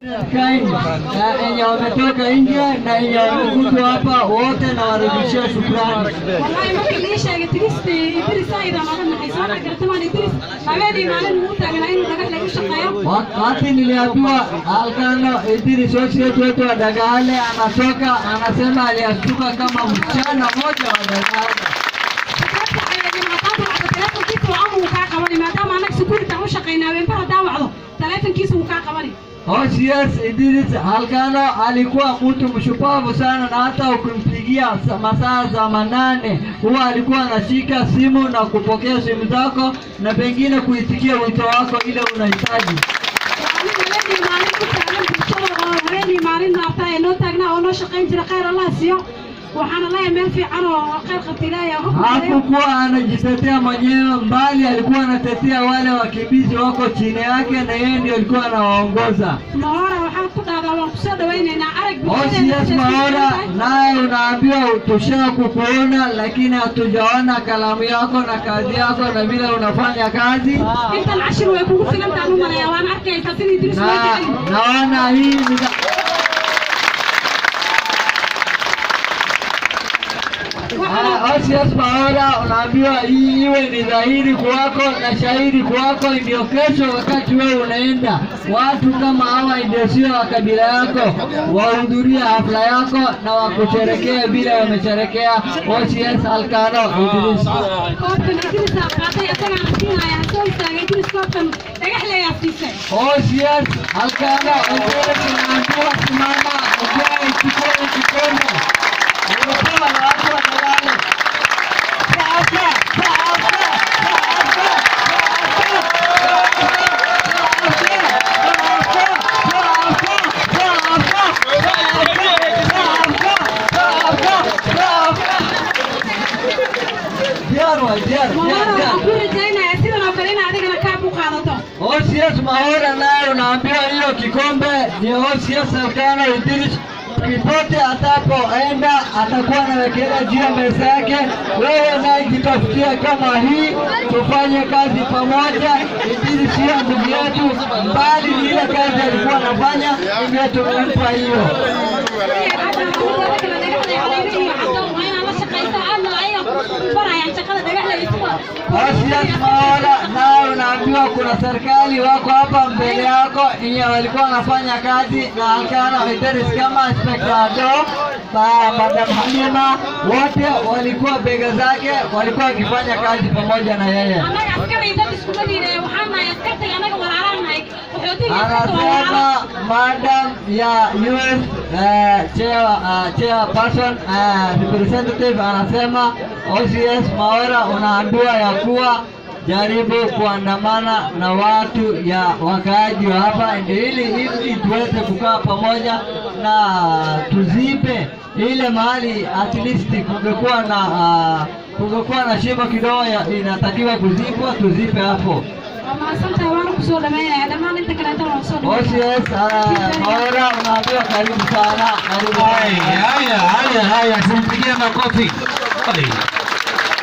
Enye wametoka nje na enye wamekuja hapa wote na warudishia shukrani. Wallahi marka la sheegay tiriste Idris ayda maana maxay soo gartay Idris haweeney maalin uu taagnaa inuu dhagax lagu shaqeeyo. Wakati niliambiwa Alkano Idris wetu wa Dagale anatoka anasema aliashtuka kama msichana mmoja wa Dagale. OCS Idris Alkano alikuwa mtu mshupavu sana, na hata ukimpigia masaa za manane huwa alikuwa anashika simu na kupokea simu zako na pengine kuitikia wito wako ile unahitaji. Hakukuwa anajitetea mwenyewe, mbali alikuwa anatetea wale wakimbizi wako chini yake, na yeye ndio alikuwa anawaongoza. OCS Mahora, naye unaambiwa tushaka kukuona, lakini hatujaona kalamu yako na kazi yako na vile unafanya kazi. Naona hii OCS Mahora, unaambiwa hii iwe ni dhahiri kwako na shahidi kwako, ndio kesho wakati wewe unaenda watu kama hawa ndio sio wa kabila yako wahudhuria hafla yako na wakusherekea bila wamesherekea OCS Alkano Idris. OCS Alkano Idris anaambiwa simama ujae kikombe. OCS Mahora, naye unaambiwa hiyo kikombe ni OCS Alkano Idris. Popote atapoenda atakuwa anawekelea juu ya meza yake. Wewe naye jitafutia kama hii, tufanye kazi pamoja. Idris sio ndugu yetu, bali ni ile kazi alikuwa anafanya ndio tumempa hiyo. OCS Mahora, nao unaambiwa kuna serikali wako hapa mbele yako yenye walikuwa wanafanya kazi na Alkano Idris kama Inspector Madam Halima, wote walikuwa bega zake, walikuwa wakifanya kazi pamoja na yeye. Anasema Madam ya US chairperson representative anasema OCS Mahora, unaambiwa ya kuwa jaribu kuandamana na watu ya wakaaji wa hapa ili tuweze kukaa pamoja na tuzipe ile mahali at least kungekuwa na shimo kidogo inatakiwa kuzipwa, tuzipe hapo. OCS Mahora, unaambiwa karibu sana. Haya, tumpigie makofi.